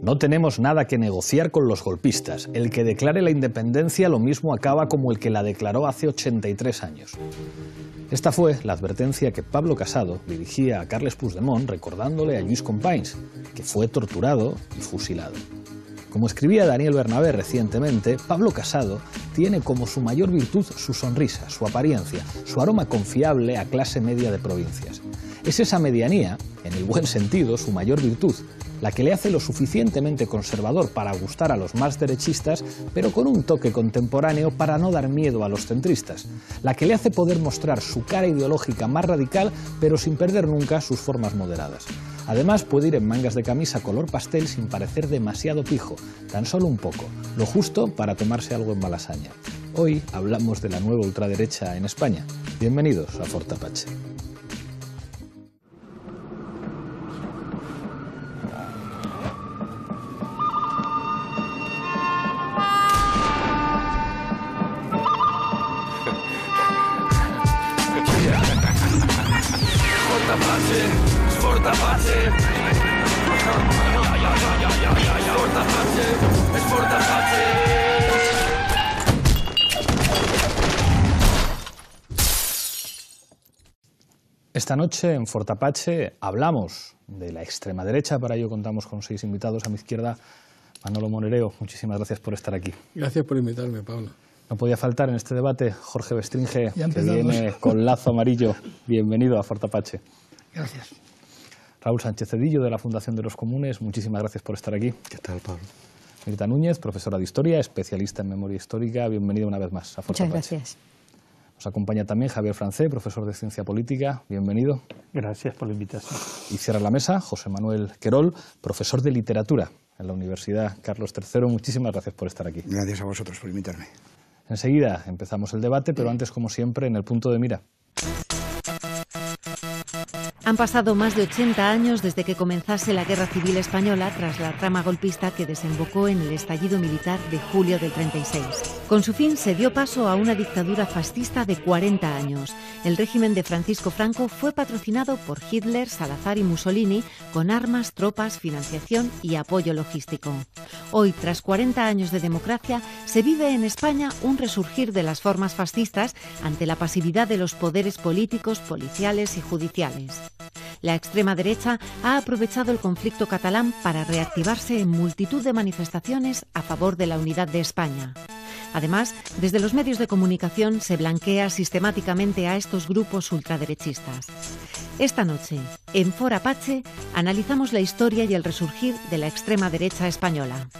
No tenemos nada que negociar con los golpistas. El que declare la independencia lo mismo acaba como el que la declaró hace 83 años. Esta fue la advertencia que Pablo Casado dirigía a Carles Puigdemont recordándole a Lluís Companys, que fue torturado y fusilado. Como escribía Daniel Bernabé recientemente, Pablo Casado tiene como su mayor virtud su sonrisa, su apariencia, su aroma confiable a clase media de provincias. Es esa medianía, en el buen sentido, su mayor virtud, la que le hace lo suficientemente conservador para gustar a los más derechistas, pero con un toque contemporáneo para no dar miedo a los centristas, la que le hace poder mostrar su cara ideológica más radical, pero sin perder nunca sus formas moderadas. Además, puede ir en mangas de camisa color pastel sin parecer demasiado pijo, tan solo un poco, lo justo para tomarse algo en Malasaña. Hoy hablamos de la nueva ultraderecha en España. Bienvenidos a Fort Apache. Esta noche en Fort Apache hablamos de la extrema derecha, para ello contamos con 6 invitados. A mi izquierda, Manolo Monereo, muchísimas gracias por estar aquí. Gracias por invitarme, Pablo. No podía faltar en este debate Jorge Bestringe, que viene con lazo amarillo. Bienvenido a Fort Apache. Gracias. Raúl Sánchez Cedillo, de la Fundación de los Comunes, muchísimas gracias por estar aquí. ¿Qué tal, Pablo? Mirta Núñez, profesora de Historia, especialista en memoria histórica. Bienvenido una vez más a Fort Apache. Muchas gracias. Nos acompaña también Javier Francé, profesor de Ciencia Política. Bienvenido. Gracias por la invitación. Y cierra la mesa José Manuel Querol, profesor de Literatura en la Universidad Carlos III. Muchísimas gracias por estar aquí. Gracias a vosotros por invitarme. Enseguida empezamos el debate, pero antes, como siempre, en el punto de mira. Han pasado más de 80 años desde que comenzase la Guerra Civil Española tras la trama golpista que desembocó en el estallido militar de julio del 36. Con su fin se dio paso a una dictadura fascista de 40 años. El régimen de Francisco Franco fue patrocinado por Hitler, Salazar y Mussolini con armas, tropas, financiación y apoyo logístico. Hoy, tras 40 años de democracia, se vive en España un resurgir de las formas fascistas ante la pasividad de los poderes políticos, policiales y judiciales. La extrema derecha ha aprovechado el conflicto catalán para reactivarse en multitud de manifestaciones a favor de la unidad de España. Además, desde los medios de comunicación se blanquea sistemáticamente a estos grupos ultraderechistas. Esta noche, en Fort Apache, analizamos la historia y el resurgir de la extrema derecha española.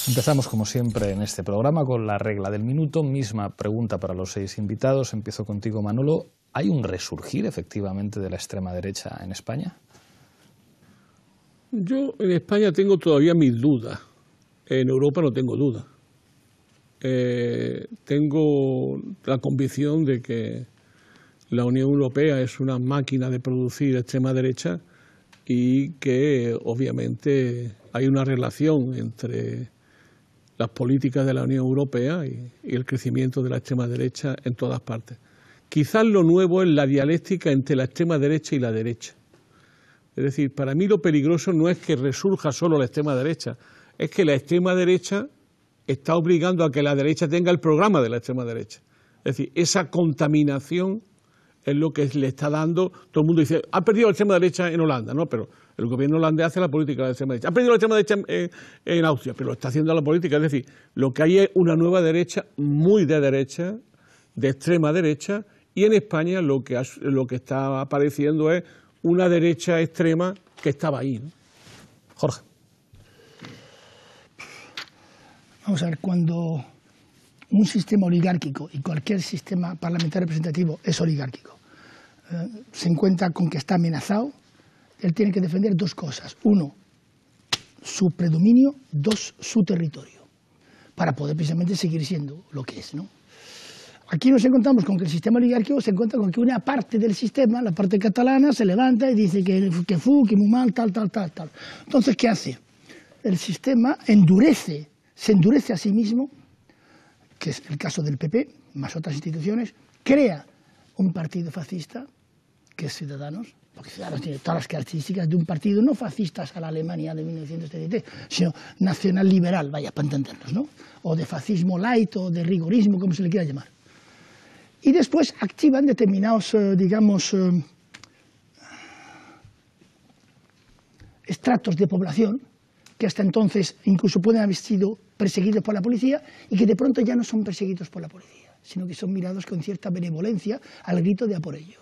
Empezamos, como siempre, en este programa con la regla del minuto. Misma pregunta para los 6 invitados. Empiezo contigo, Manolo. ¿Hay un resurgir, efectivamente, de la extrema derecha en España? Yo en España tengo todavía mis dudas. En Europa no tengo dudas. Tengo la convicción de que la Unión Europea es una máquina de producir extrema derecha y que, obviamente, hay una relación entre las políticas de la Unión Europea y el crecimiento de la extrema derecha en todas partes. Quizás lo nuevo es la dialéctica entre la extrema derecha y la derecha. Es decir, para mí lo peligroso no es que resurja solo la extrema derecha, es que la extrema derecha está obligando a que la derecha tenga el programa de la extrema derecha. Es decir, esa contaminación es lo que le está dando. Todo el mundo dice, ha perdido la extrema derecha en Holanda, ¿no? Pero el gobierno holandés hace la política de la extrema derecha. Ha perdido la extrema derecha en Austria, pero lo está haciendo la política. Es decir, lo que hay es una nueva derecha, muy de derecha, de extrema derecha, y en España lo que está apareciendo es una derecha extrema que estaba ahí, ¿no? Jorge. Vamos a ver, cuando un sistema oligárquico, y cualquier sistema parlamentario representativo es oligárquico, se encuentra con que está amenazado, él tiene que defender 2 cosas. 1, su predominio. 2, su territorio, para poder precisamente seguir siendo lo que es, ¿no? Aquí nos encontramos con que el sistema oligárquico se encuentra con que una parte del sistema, la parte catalana, se levanta y dice que muy mal, tal. Entonces, ¿qué hace? El sistema se endurece a sí mismo, que es el caso del PP, más otras instituciones, crea un partido fascista que es Ciudadanos, porque Ciudadanos tiene todas las características de un partido no fascistas a la Alemania de 1933, sino nacional liberal, vaya, para entendernos, ¿no? O de fascismo light o de rigorismo, como se le quiera llamar. Y después activan determinados, digamos, estratos de población que hasta entonces incluso pueden haber sido perseguidos por la policía y que de pronto ya no son perseguidos por la policía, sino que son mirados con cierta benevolencia al grito de a por ellos.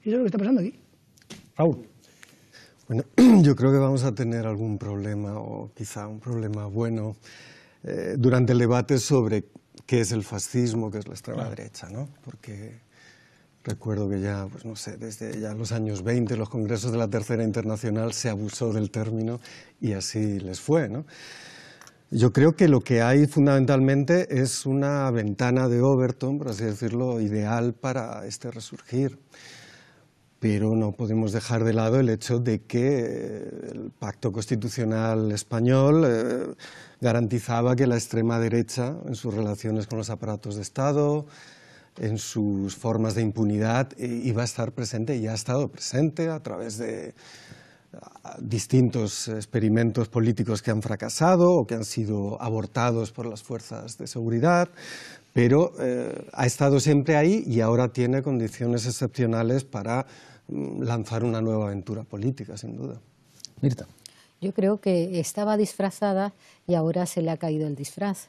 ¿Y eso es lo que está pasando aquí? Raúl. Bueno, yo creo que vamos a tener algún problema, o quizá un problema bueno, durante el debate sobre qué es el fascismo, qué es la extrema derecha, ¿no? Porque recuerdo que ya, pues no sé, desde ya los años 20, los congresos de la Tercera Internacional se abusó del término y así les fue, ¿no? Yo creo que lo que hay fundamentalmente es una ventana de Overton, por así decirlo, ideal para este resurgir. Pero no podemos dejar de lado el hecho de que el Pacto Constitucional español garantizaba que la extrema derecha, en sus relaciones con los aparatos de Estado, en sus formas de impunidad, iba a estar presente y ha estado presente a través de distintos experimentos políticos que han fracasado o que han sido abortados por las fuerzas de seguridad, pero ha estado siempre ahí y ahora tiene condiciones excepcionales para lanzar una nueva aventura política, sin duda. Mirta. Yo creo que estaba disfrazada y ahora se le ha caído el disfraz.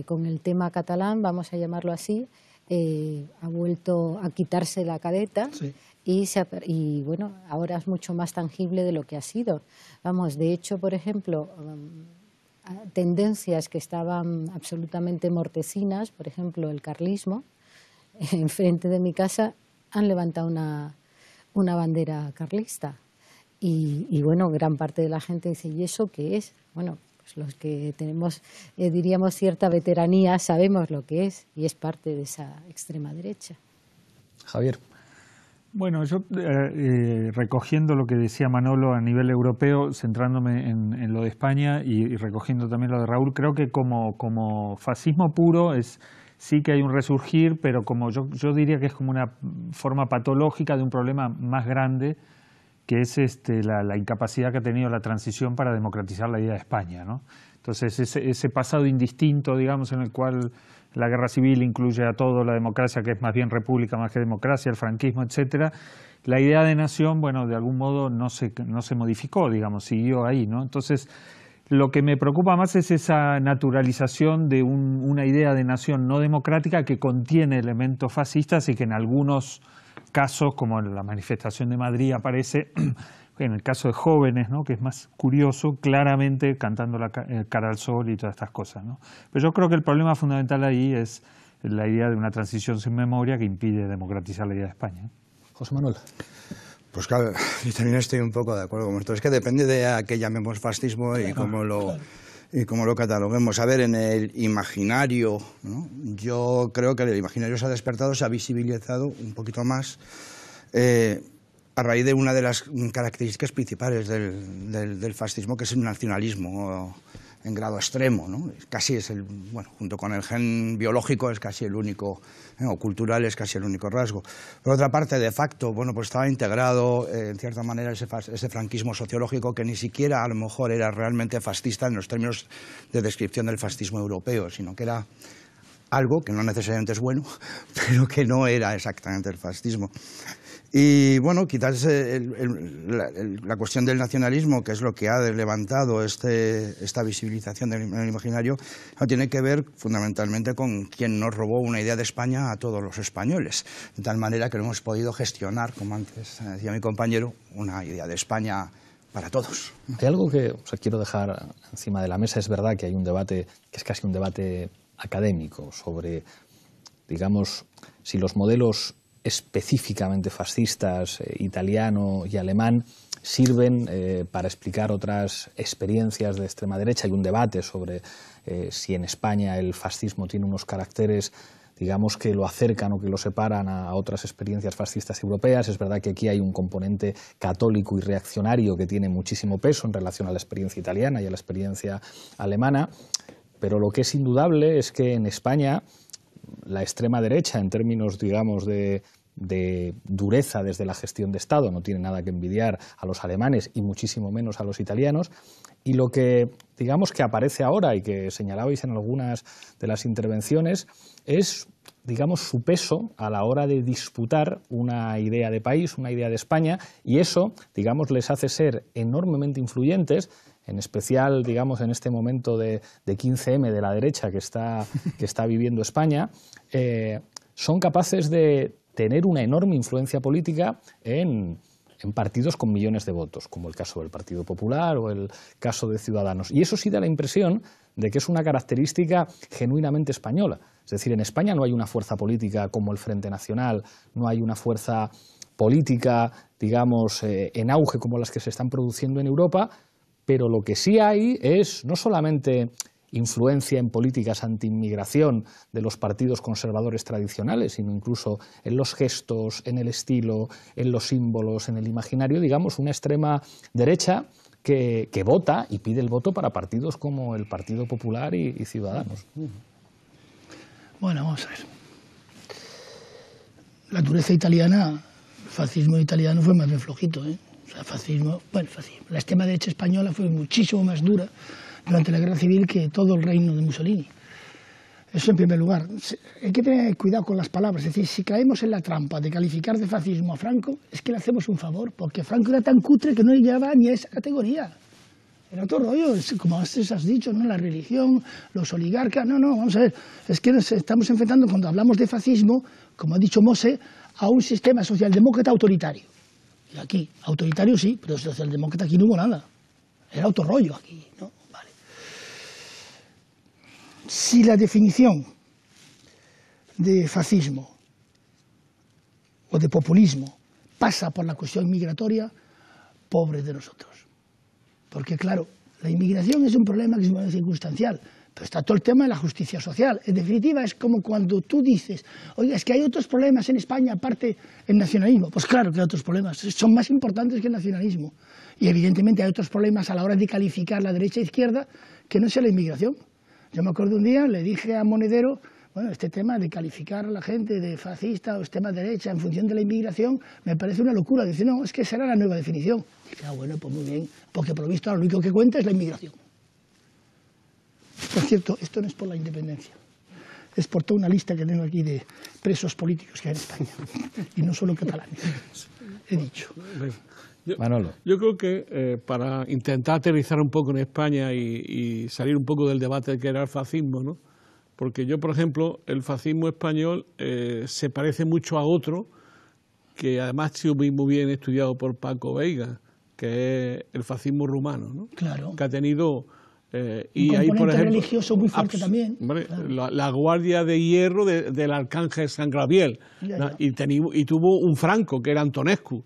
Con el tema catalán, vamos a llamarlo así, ha vuelto a quitarse la careta. Sí. Y bueno, ahora es mucho más tangible de lo que ha sido. Vamos, de hecho, por ejemplo, tendencias que estaban absolutamente mortecinas, por ejemplo, el carlismo, enfrente de mi casa han levantado una bandera carlista. Y bueno, gran parte de la gente dice, ¿y eso qué es? Bueno, pues los que tenemos, diríamos, cierta veteranía sabemos lo que es, y es parte de esa extrema derecha. Javier. Bueno, yo recogiendo lo que decía Manolo a nivel europeo, centrándome en lo de España y recogiendo también lo de Raúl, creo que como fascismo puro sí que hay un resurgir, pero como yo diría que es como una forma patológica de un problema más grande, que es la incapacidad que ha tenido la transición para democratizar la idea de España, ¿no? Entonces ese pasado indistinto, digamos, en el cual la guerra civil incluye a todo, la democracia que es más bien república más que democracia, el franquismo, etcétera, la idea de nación, bueno, de algún modo no se modificó, digamos, siguió ahí, ¿no? Entonces, lo que me preocupa más es esa naturalización de una idea de nación no democrática que contiene elementos fascistas y que en algunos casos, como en la manifestación de Madrid aparece, en el caso de jóvenes, ¿no?, que es más curioso, claramente cantando la cara al sol y todas estas cosas, ¿no? Pero yo creo que el problema fundamental ahí es la idea de una transición sin memoria que impide democratizar la idea de España. José Manuel. Pues claro, yo también estoy un poco de acuerdo con esto. Es que depende de a qué llamemos fascismo y cómo lo cataloguemos. A ver, en el imaginario, ¿no? Yo creo que el imaginario se ha despertado, se ha visibilizado un poquito más a raíz de una de las características principales del fascismo, que es el nacionalismo en grado extremo, ¿no? Casi es bueno, junto con el gen biológico es casi el único, o cultural es casi el único rasgo. Por otra parte, de facto, bueno, pues estaba integrado en cierta manera ese franquismo sociológico que ni siquiera a lo mejor era realmente fascista en los términos de descripción del fascismo europeo, sino que era algo que no necesariamente es bueno, pero que no era exactamente el fascismo. Y bueno, quizás la cuestión del nacionalismo, que es lo que ha levantado esta visibilización del imaginario, no tiene que ver fundamentalmente con quien nos robó una idea de España a todos los españoles, de tal manera que no hemos podido gestionar, como antes decía mi compañero, una idea de España para todos. Hay algo que quiero dejar encima de la mesa. Es verdad que hay un debate, que es casi un debate académico, sobre, digamos, si los modelos específicamente fascistas, italiano y alemán, sirven para explicar otras experiencias de extrema derecha. Hay un debate sobre si en España el fascismo tiene unos caracteres, digamos, que lo acercan o que lo separan a otras experiencias fascistas europeas. Es verdad que aquí hay un componente católico y reaccionario que tiene muchísimo peso en relación a la experiencia italiana y a la experiencia alemana, pero lo que es indudable es que en España la extrema derecha, en términos, digamos, de de dureza desde la gestión de Estado, no tiene nada que envidiar a los alemanes y muchísimo menos a los italianos. Y lo que, digamos, que aparece ahora y que señalabais en algunas de las intervenciones es, digamos, su peso a la hora de disputar una idea de país, una idea de España, y eso, digamos, les hace ser enormemente influyentes, en especial, digamos, en este momento de 15M de la derecha que está viviendo España, son capaces de tener una enorme influencia política en partidos con millones de votos, como el caso del Partido Popular o el caso de Ciudadanos. Y eso sí da la impresión de que es una característica genuinamente española. Es decir, en España no hay una fuerza política como el Frente Nacional, no hay una fuerza política, digamos, en auge como las que se están produciendo en Europa, pero lo que sí hay es no solamente influencia en políticas anti-inmigración de los partidos conservadores tradicionales, sino incluso en los gestos, en el estilo, en los símbolos, en el imaginario, digamos, una extrema derecha que vota y pide el voto para partidos como el Partido Popular y Ciudadanos. Bueno, vamos a ver. La dureza italiana, el fascismo italiano fue más bien flojito, ¿eh? O sea, fascismo, la extrema derecha española fue muchísimo más dura durante la Guerra Civil que todo el reino de Mussolini. Eso en primer lugar. Hay que tener cuidado con las palabras. Es decir, si caemos en la trampa de calificar de fascismo a Franco, es que le hacemos un favor, porque Franco era tan cutre que no llegaba ni a esa categoría. Era otro rollo, como antes has dicho, ¿no? La religión, los oligarcas. No, vamos a ver. Es que nos estamos enfrentando, cuando hablamos de fascismo, como ha dicho Mose, a un sistema socialdemócrata autoritario. Y aquí, autoritario sí, pero socialdemócrata aquí no hubo nada. Era otro rollo aquí, ¿no? Vale. Si la definición de fascismo o de populismo pasa por la cuestión migratoria, pobre de nosotros. Porque claro, la inmigración es un problema que es circunstancial, pero está todo el tema de la justicia social. En definitiva, es como cuando tú dices, oiga, es que hay otros problemas en España aparte del nacionalismo. Pues claro que hay otros problemas, son más importantes que el nacionalismo. Y evidentemente hay otros problemas a la hora de calificar la derecha e izquierda que no sea la inmigración. Yo me acuerdo un día, le dije a Monedero, bueno, este tema de calificar a la gente de fascista o extrema derecha en función de la inmigración me parece una locura. Dice, no, es que será la nueva definición. Dice, bueno, pues muy bien, porque por lo visto lo único que cuenta es la inmigración. Por cierto, esto no es por la independencia, es por toda una lista que tengo aquí de presos políticos que hay en España, y no solo catalanes, he dicho. Manolo. Yo creo que para intentar aterrizar un poco en España y salir un poco del debate que era el fascismo, ¿no? Porque yo, por ejemplo, el fascismo español se parece mucho a otro que además ha sido muy bien estudiado por Paco Veiga, que es el fascismo rumano, ¿no? Claro. Que ha tenido... y hay, por ejemplo, religioso muy fuerte también. Hombre, claro. la guardia de hierro del arcángel San Gabriel. Y tuvo un Franco, que era Antonescu.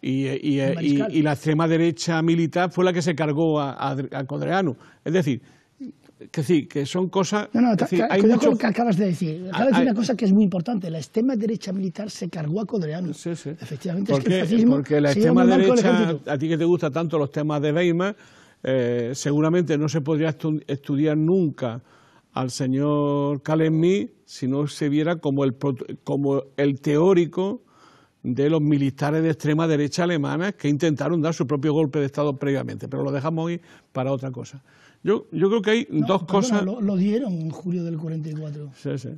Y la extrema derecha militar fue la que se cargó a Codreanu. Es decir, que son cosas... hay mucho... lo que acabas de decir. Acabas de decir una cosa que es muy importante. La extrema derecha militar se cargó a Codreanu. Sí. Efectivamente, es que el fascismo... Porque la extrema derecha, a ti que te gustan tanto los temas de Weimar, seguramente no se podría estudiar nunca al señor Calem-Mí si no se viera como el teórico de los militares de extrema derecha alemanas que intentaron dar su propio golpe de Estado previamente, pero lo dejamos hoy para otra cosa. Yo creo que hay dos cosas... Lo dieron en julio del 44. Sí.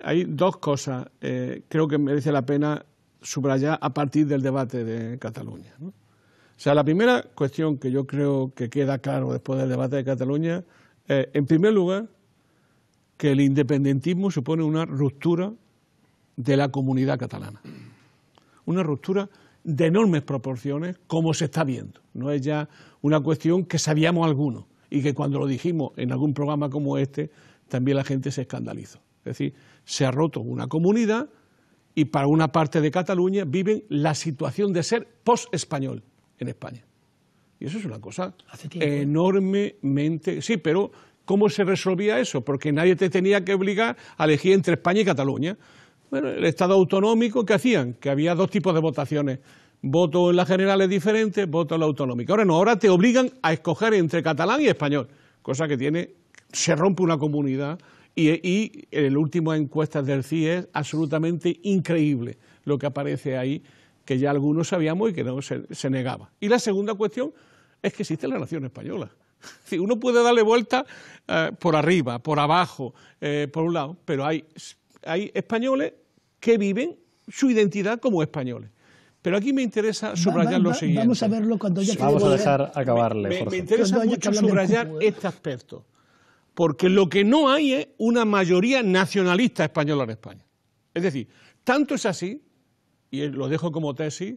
Hay dos cosas, creo que merece la pena subrayar a partir del debate de Cataluña, ¿no? O sea, la primera cuestión que yo creo que queda claro después del debate de Cataluña es, en primer lugar, que el independentismo supone una ruptura de la comunidad catalana. Una ruptura de enormes proporciones, como se está viendo. No es ya una cuestión que sabíamos algunos y que cuando lo dijimos en algún programa como este, también la gente se escandalizó. Es decir, se ha roto una comunidad y para una parte de Cataluña viven la situación de ser post-español en España. Y eso es una cosa enormemente... Sí, pero ¿cómo se resolvía eso? Porque nadie te tenía que obligar a elegir entre España y Cataluña. Bueno, el Estado autonómico, ¿qué hacían? Que había dos tipos de votaciones. Voto en las generales diferentes, voto en la autonómica. Ahora no, ahora te obligan a escoger entre catalán y español, cosa que se rompe una comunidad y en las últimas encuestas del CIE es absolutamente increíble lo que aparece ahí, que ya algunos sabíamos y que no se negaba. Y la segunda cuestión es que existe la nación española. Si uno puede darle vuelta por arriba, por abajo, por un lado, pero hay españoles que viven su identidad como españoles. Pero aquí me interesa subrayar lo siguiente. Vamos a verlo cuando ya Vamos a dejar acabarle, Jorge. Me interesa mucho subrayar este aspecto, porque lo que no hay es una mayoría nacionalista española en España. Es decir, tanto es así, y lo dejo como tesis,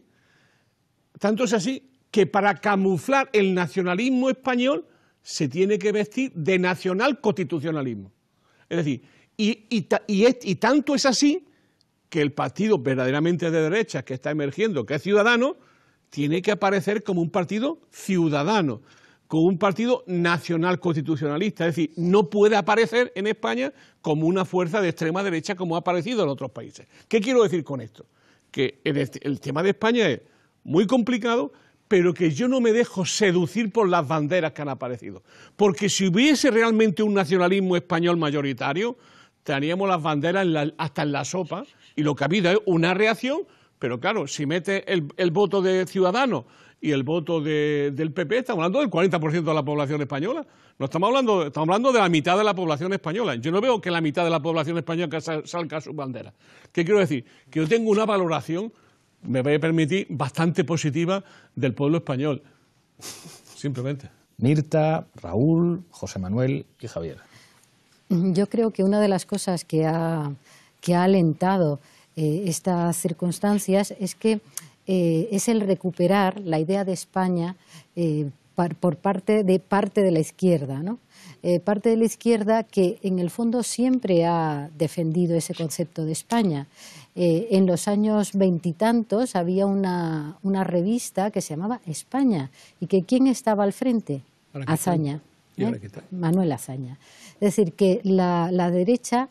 tanto es así que para camuflar el nacionalismo español se tiene que vestir de nacional constitucionalismo. Es decir, y tanto es así que el partido verdaderamente de derecha que está emergiendo, que es Ciudadanos, tiene que aparecer como un partido ciudadano, como un partido nacional constitucionalista. Es decir, no puede aparecer en España como una fuerza de extrema derecha como ha aparecido en otros países. ¿Qué quiero decir con esto? Que el tema de España es muy complicado, pero que yo no me dejo seducir por las banderas que han aparecido. Porque si hubiese realmente un nacionalismo español mayoritario, teníamos las banderas hasta en la sopa, y lo que ha habido es una reacción, pero claro, si mete el voto de Ciudadanos y el voto del PP, estamos hablando del 40% de la población española. No estamos hablando de la mitad de la población española. Yo no veo que la mitad de la población española salga a sus banderas. ¿Qué quiero decir? Que yo tengo una valoración, me voy a permitir, bastante positiva del pueblo español. Simplemente. Mirta, Raúl, José Manuel y Javier. Yo creo que una de las cosas que ha alentado estas circunstancias es que es el recuperar la idea de España por parte de la izquierda, ¿no? Parte de la izquierda que en el fondo siempre ha defendido ese concepto de España. En los años veintitantos había una revista que se llamaba España, y que ¿quién estaba al frente? Azaña, Manuel Azaña. Es decir, que la derecha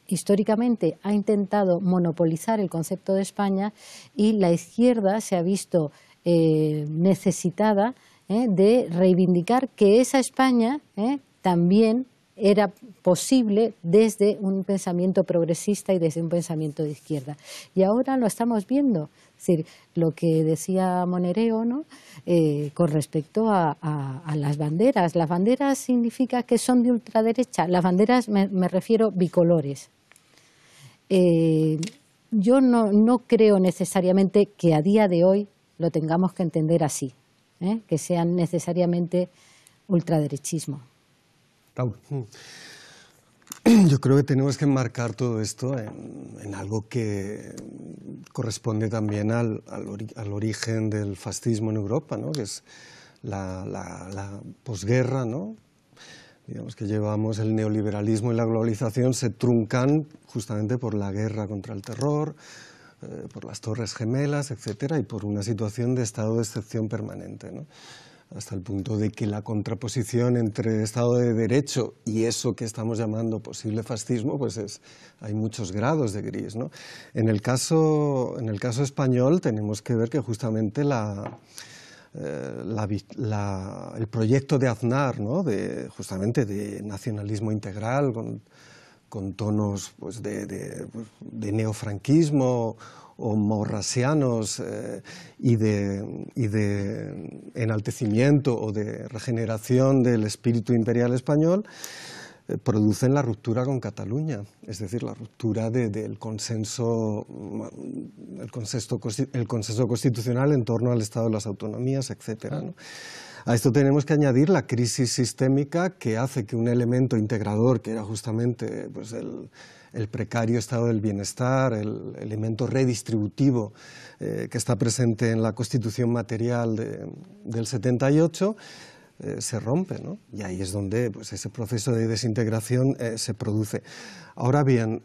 históricamente ha intentado monopolizar el concepto de España, y la izquierda se ha visto necesitada de reivindicar que esa España también era posible desde un pensamiento progresista y desde un pensamiento de izquierda. Y ahora lo estamos viendo. Es decir, lo que decía Monereo, ¿no? Con respecto a las banderas. Las banderas significa que son de ultraderecha. Las banderas me refiero bicolores. Yo no creo necesariamente que a día de hoy lo tengamos que entender así, que sean necesariamente ultraderechismo. Raúl. Yo creo que tenemos que enmarcar todo esto en algo que corresponde también al origen del fascismo en Europa, ¿no? Que es la posguerra, ¿no? Digamos que llevamos el neoliberalismo y la globalización se truncan justamente por la guerra contra el terror, por las Torres Gemelas, etcétera, y por una situación de estado de excepción permanente, ¿no? Hasta el punto de que la contraposición entre Estado de Derecho y eso que estamos llamando posible fascismo, pues hay muchos grados de gris, ¿no? En el caso español tenemos que ver que justamente el proyecto de Aznar, ¿no? Justamente de nacionalismo integral con tonos pues, de neofranquismo o morrasianos y de enaltecimiento o de regeneración del espíritu imperial español, producen la ruptura con Cataluña, es decir, la ruptura del consenso constitucional en torno al Estado de las autonomías, etcétera, ¿no? A esto tenemos que añadir la crisis sistémica que hace que un elemento integrador, que era justamente pues, el precario estado del bienestar, el elemento redistributivo que está presente en la Constitución material del 78, se rompe, ¿no? Y ahí es donde pues, ese proceso de desintegración se produce. Ahora bien,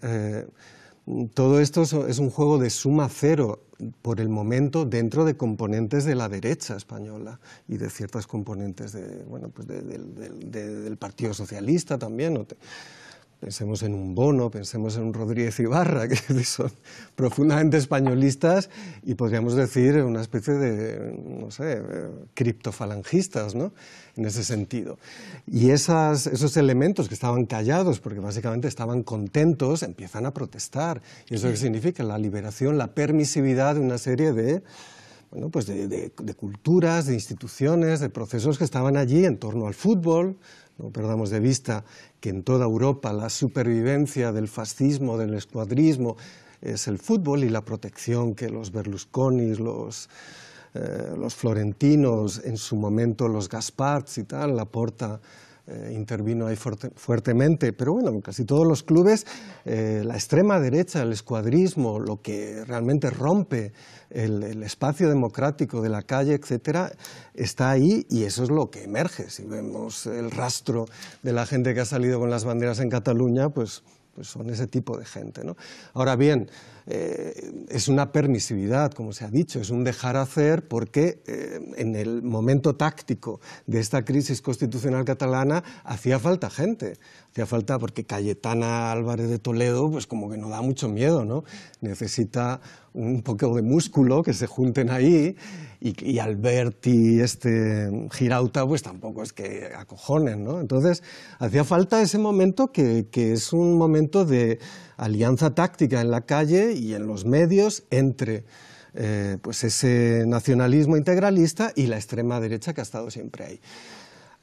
todo esto es un juego de suma cero por el momento dentro de componentes de la derecha española y de ciertas componentes del Partido Socialista también. Pensemos en un Bono, pensemos en un Rodríguez Ibarra, que son profundamente españolistas y podríamos decir una especie de, no sé, criptofalangistas, ¿no? En ese sentido. Y esos elementos que estaban callados, porque básicamente estaban contentos, empiezan a protestar. ¿Y eso qué significa? La liberación, la permisividad de una serie de, bueno, pues de culturas, de instituciones, de procesos que estaban allí en torno al fútbol. No perdamos de vista que en toda Europa la supervivencia del fascismo, del escuadrismo, es el fútbol y la protección que los Berlusconis, los florentinos, en su momento los Gasparts y tal, Laporta intervino ahí fuertemente, pero bueno, en casi todos los clubes la extrema derecha, el escuadrismo, lo que realmente rompe el espacio democrático de la calle, etcétera, está ahí y eso es lo que emerge. Si vemos el rastro de la gente que ha salido con las banderas en Cataluña, pues son ese tipo de gente, ¿no? Ahora bien, es una permisividad, como se ha dicho, es un dejar hacer porque en el momento táctico de esta crisis constitucional catalana hacía falta gente, hacía falta porque Cayetana Álvarez de Toledo pues como que no da mucho miedo, ¿no? Necesita un poco de músculo que se junten ahí y Alberti y Girauta pues tampoco es que acojonen, ¿no? Entonces hacía falta ese momento que es un momento de alianza táctica en la calle y en los medios entre pues ese nacionalismo integralista y la extrema derecha que ha estado siempre ahí.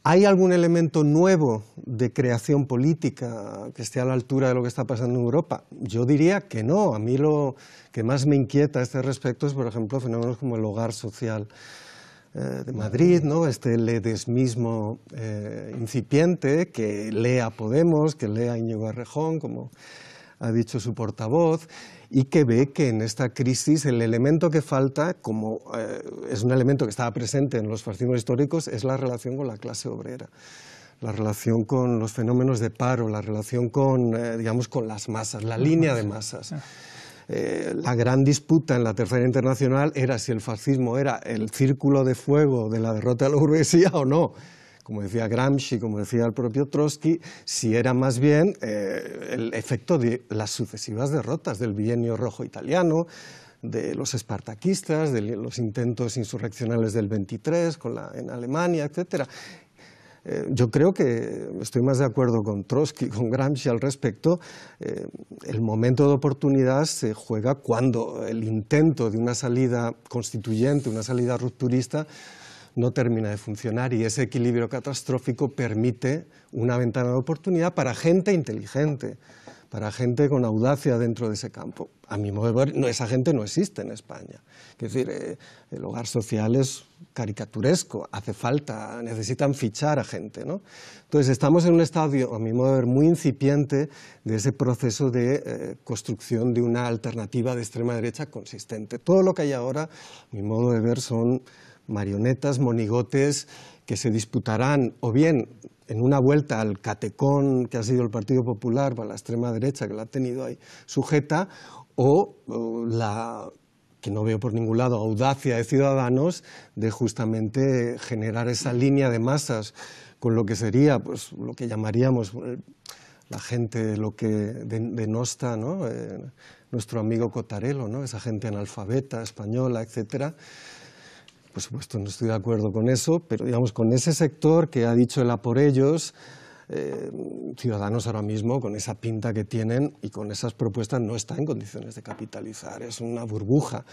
¿Hay algún elemento nuevo de creación política que esté a la altura de lo que está pasando en Europa? Yo diría que no. A mí lo que más me inquieta a este respecto es, por ejemplo, fenómenos como el hogar social de Madrid, ¿no? Este ledesmismo incipiente que lee a Podemos, que lee a Íñigo Errejón, como ha dicho su portavoz, y que ve que en esta crisis el elemento que falta, como es un elemento que estaba presente en los fascismos históricos, es la relación con la clase obrera, la relación con los fenómenos de paro, la relación con, digamos, con las masas, la línea de masas. La gran disputa en la Tercera Internacional era si el fascismo era el círculo de fuego de la derrota de la burguesía o no. Como decía Gramsci, como decía el propio Trotsky, si era más bien el efecto de las sucesivas derrotas del bienio rojo italiano, de los espartaquistas, de los intentos insurreccionales del 23 en Alemania, etc. Yo creo que estoy más de acuerdo con Trotsky, con Gramsci al respecto. El momento de oportunidad se juega cuando el intento de una salida constituyente, una salida rupturista, no termina de funcionar y ese equilibrio catastrófico permite una ventana de oportunidad para gente inteligente, para gente con audacia dentro de ese campo. A mi modo de ver, esa gente no existe en España. Es decir, el hogar social es caricaturesco, hace falta, necesitan fichar a gente, ¿no? Entonces estamos en un estadio, a mi modo de ver, muy incipiente de ese proceso de construcción de una alternativa de extrema derecha consistente. Todo lo que hay ahora, a mi modo de ver, son marionetas, monigotes que se disputarán o bien en una vuelta al catecón que ha sido el Partido Popular para la extrema derecha, que la ha tenido ahí sujeta, o la, que no veo por ningún lado, audacia de Ciudadanos de justamente generar esa línea de masas con lo que sería pues, lo que llamaríamos la gente, lo que denosta, ¿no? Nuestro amigo Cotarelo, ¿no? Esa gente analfabeta, española, etcétera. Por supuesto, no estoy de acuerdo con eso, pero digamos, con ese sector que ha dicho el a por ellos, Ciudadanos ahora mismo, con esa pinta que tienen y con esas propuestas, no está en condiciones de capitalizar, es una burbuja.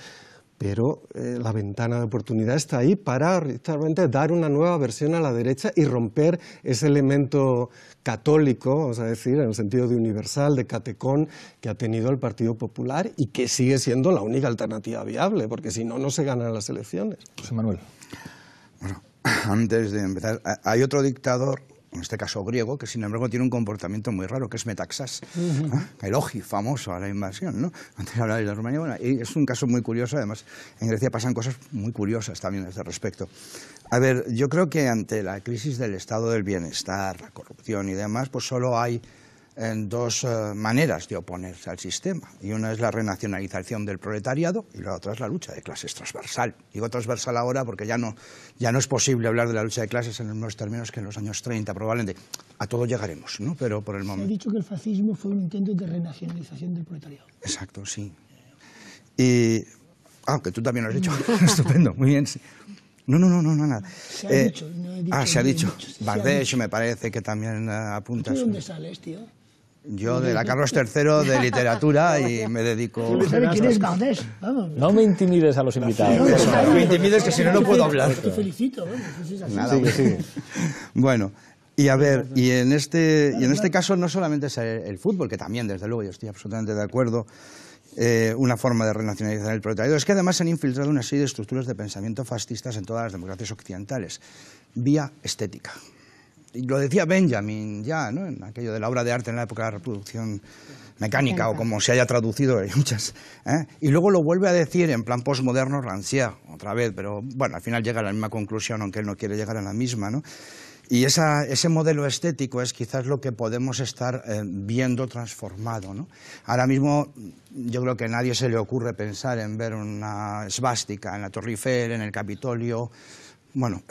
Pero la ventana de oportunidad está ahí para realmente dar una nueva versión a la derecha y romper ese elemento católico, vamos a decir, en el sentido de universal, de catecón, que ha tenido el Partido Popular y que sigue siendo la única alternativa viable, porque si no, no se ganan las elecciones. José Manuel. Bueno, antes de empezar, hay otro dictador, en este caso griego, que sin embargo tiene un comportamiento muy raro, que es Metaxás, Elogi, famoso a la invasión, ¿no? Antes hablaba de la Rumanía, bueno, y es un caso muy curioso, además en Grecia pasan cosas muy curiosas también a este respecto. A ver, yo creo que ante la crisis del estado del bienestar, la corrupción y demás, pues solo hay dos maneras de oponerse al sistema. Y una es la renacionalización del proletariado y la otra es la lucha de clases transversal. Digo transversal ahora porque ya no es posible hablar de la lucha de clases en los mismos términos que en los años 30, probablemente. A todo llegaremos, ¿no? Pero por el momento... Se ha dicho que el fascismo fue un intento de renacionalización del proletariado. Exacto, sí. Y... que tú también lo has dicho. Estupendo, muy bien. Sí. No, nada. Se ha dicho, no he dicho. Se ha dicho. Bardeix me parece que también apunta. ¿Tú de dónde sales, tío? Yo de la Carlos III de literatura y me dedico... ¿Sabes quién es Bardeix? Vamos. No me intimides a los invitados. No me intimides que si no puedo hablar. Te felicito, vamos. Nada, sí. Bueno, y a ver, y en este caso no solamente es el fútbol, que también, desde luego, yo estoy absolutamente de acuerdo, una forma de renacionalizar el proletariado, es que además se han infiltrado una serie de estructuras de pensamiento fascistas en todas las democracias occidentales, vía estética. Y lo decía Benjamin ya, ¿no? En aquello de la obra de arte en la época de la reproducción mecánica, o como se haya traducido, hay muchas. Y luego lo vuelve a decir en plan postmoderno Rancière, otra vez, pero bueno, al final llega a la misma conclusión, aunque él no quiere llegar a la misma, ¿no? Y ese modelo estético es quizás lo que podemos estar viendo transformado, ¿no? Ahora mismo yo creo que a nadie se le ocurre pensar en ver una esvástica en la Torre Eiffel, en el Capitolio, bueno,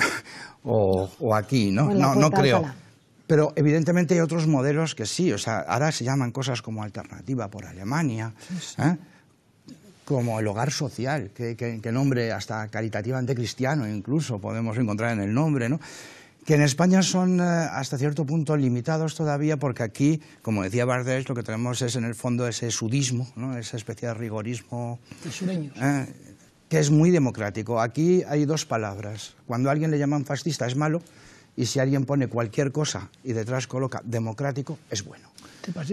o aquí, ¿no? No creo. Pero evidentemente hay otros modelos que sí, o sea, ahora se llaman cosas como alternativa por Alemania, como el hogar social, que nombre hasta caritativamente cristiano incluso podemos encontrar en el nombre, ¿no? Que en España son hasta cierto punto limitados todavía, porque aquí, como decía Bardeix, lo que tenemos es en el fondo ese sudismo, ¿no? Esa especie de rigorismo que es muy democrático. Aquí hay dos palabras. Cuando a alguien le llaman fascista es malo, y si alguien pone cualquier cosa y detrás coloca democrático, es bueno.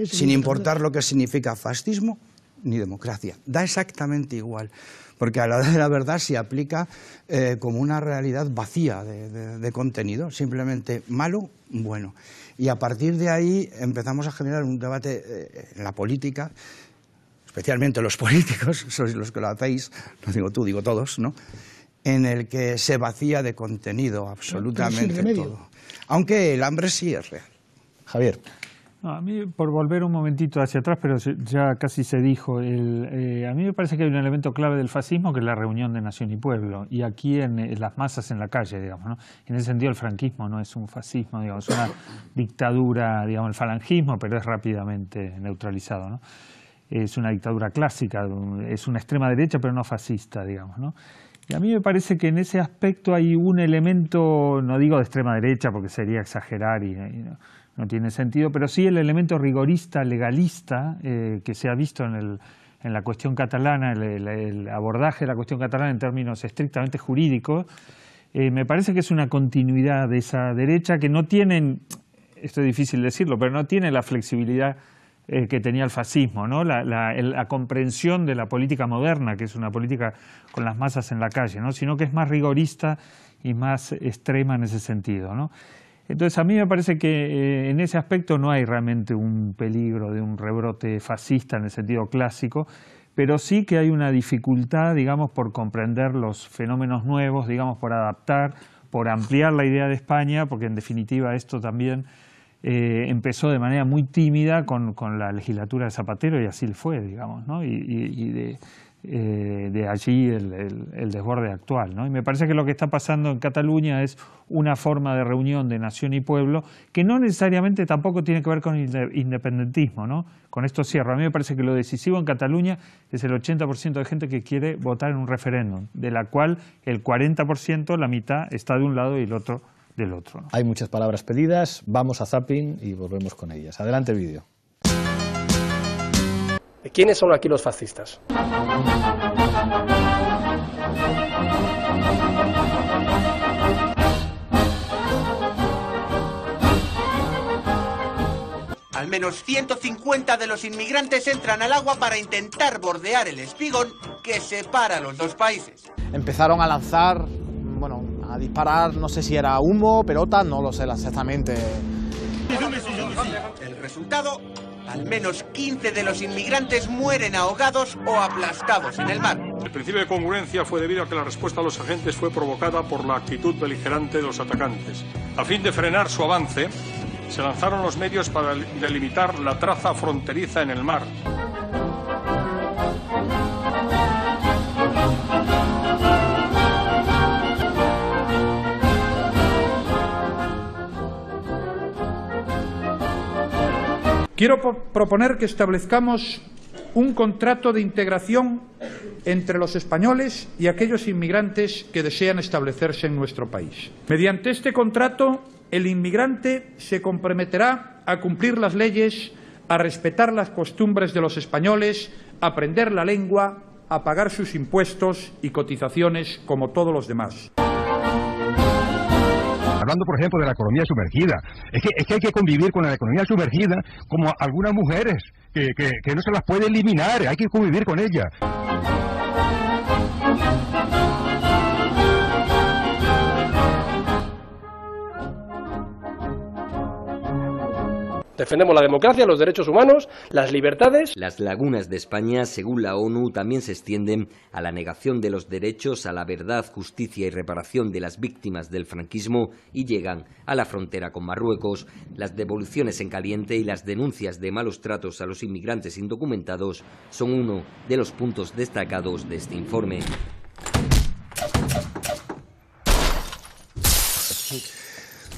Sin importar lo que significa fascismo ni democracia. Da exactamente igual. Porque a la hora de la verdad se aplica como una realidad vacía de contenido, simplemente malo, bueno. Y a partir de ahí empezamos a generar un debate en la política, especialmente los políticos, sois los que lo hacéis, no digo tú, digo todos, ¿no? En el que se vacía de contenido absolutamente todo. Aunque el hambre sí es real. Javier. No, a mí, por volver un momentito hacia atrás, pero ya casi se dijo, a mí me parece que hay un elemento clave del fascismo que es la reunión de nación y pueblo, y aquí en las masas en la calle, digamos, ¿no? En ese sentido el franquismo no es un fascismo, digamos, es una dictadura, digamos, el falangismo, pero es rápidamente neutralizado, ¿no? Es una dictadura clásica, es una extrema derecha, pero no fascista, digamos, ¿no? Y a mí me parece que en ese aspecto hay un elemento, no digo de extrema derecha porque sería exagerar y no tiene sentido, pero sí el elemento rigorista, legalista, que se ha visto en la cuestión catalana, el abordaje de la cuestión catalana en términos estrictamente jurídicos, me parece que es una continuidad de esa derecha que no tienen, esto es difícil decirlo, pero no tiene la flexibilidad que tenía el fascismo, ¿no? La comprensión de la política moderna, que es una política con las masas en la calle, ¿no? Sino que es más rigorista y más extrema en ese sentido, ¿no? Entonces a mí me parece que en ese aspecto no hay realmente un peligro de un rebrote fascista en el sentido clásico, pero sí que hay una dificultad, digamos, por comprender los fenómenos nuevos, digamos, por adaptar, por ampliar la idea de España, porque en definitiva esto también empezó de manera muy tímida con la legislatura de Zapatero y así fue, digamos, ¿no? Y de allí el desborde actual, ¿no? Y me parece que lo que está pasando en Cataluña es una forma de reunión de nación y pueblo que no necesariamente tampoco tiene que ver con el independentismo, ¿no? Con esto cierro. A mí me parece que lo decisivo en Cataluña es el 80% de gente que quiere votar en un referéndum, de la cual el 40%, la mitad, está de un lado y el otro del otro, ¿no? Hay muchas palabras pedidas, vamos a zapping y volvemos con ellas. Adelante, vídeo. ¿Quiénes son aquí los fascistas? Al menos 150 de los inmigrantes entran al agua para intentar bordear el espigón que separa los dos países. Empezaron a lanzar, bueno, a disparar, no sé si era humo, pelotas, no lo sé exactamente. El resultado, al menos 15 de los inmigrantes mueren ahogados o aplastados en el mar. El principio de congruencia fue debido a que la respuesta de los agentes fue provocada por la actitud beligerante de los atacantes. A fin de frenar su avance, se lanzaron los medios para delimitar la traza fronteriza en el mar. Quiero proponer que establezcamos un contrato de integración entre los españoles y aquellos inmigrantes que desean establecerse en nuestro país. Mediante este contrato, el inmigrante se comprometerá a cumplir las leyes, a respetar las costumbres de los españoles, a aprender la lengua, a pagar sus impuestos y cotizaciones como todos los demás. Hablando, por ejemplo, de la economía sumergida. Es que hay que convivir con la economía sumergida como algunas mujeres, que no se las puede eliminar, hay que convivir con ellas. Defendemos la democracia, los derechos humanos, las libertades. Las lagunas de España, según la ONU, también se extienden a la negación de los derechos, a la verdad, justicia y reparación de las víctimas del franquismo y llegan a la frontera con Marruecos. Las devoluciones en caliente y las denuncias de malos tratos a los inmigrantes indocumentados son uno de los puntos destacados de este informe.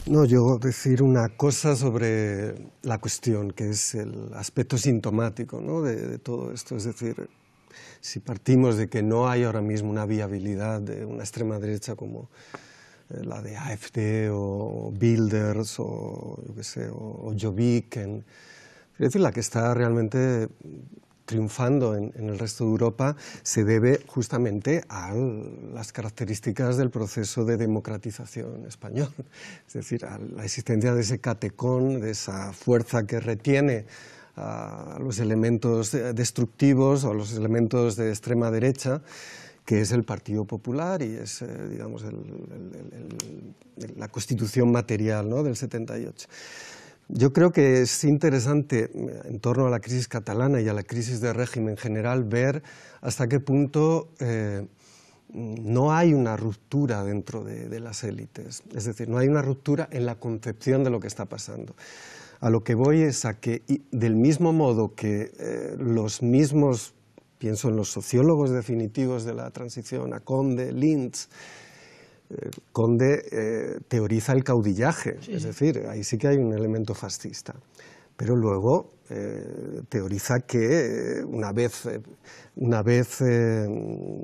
No, yo decir una cosa sobre la cuestión, que es el aspecto sintomático, ¿no?, de todo esto. Es decir, si partimos de que no hay ahora mismo una viabilidad de una extrema derecha como la de AfD o Wilders o, yo qué sé, o Jobbik, es decir, la que está realmente triunfando en el resto de Europa, se debe justamente a las características del proceso de democratización español. Es decir, a la existencia de ese catecón, de esa fuerza que retiene a los elementos destructivos o a los elementos de extrema derecha, que es el Partido Popular y es, digamos, la constitución material, ¿no?, del 78. Yo creo que es interesante, en torno a la crisis catalana y a la crisis de régimen en general, ver hasta qué punto no hay una ruptura dentro de las élites. Es decir, no hay una ruptura en la concepción de lo que está pasando. A lo que voy es a que, del mismo modo que los mismos, pienso en los sociólogos definitivos de la transición, a Conde, Lintz, Conde teoriza el caudillaje, sí. Es decir, ahí sí que hay un elemento fascista, pero luego teoriza que una vez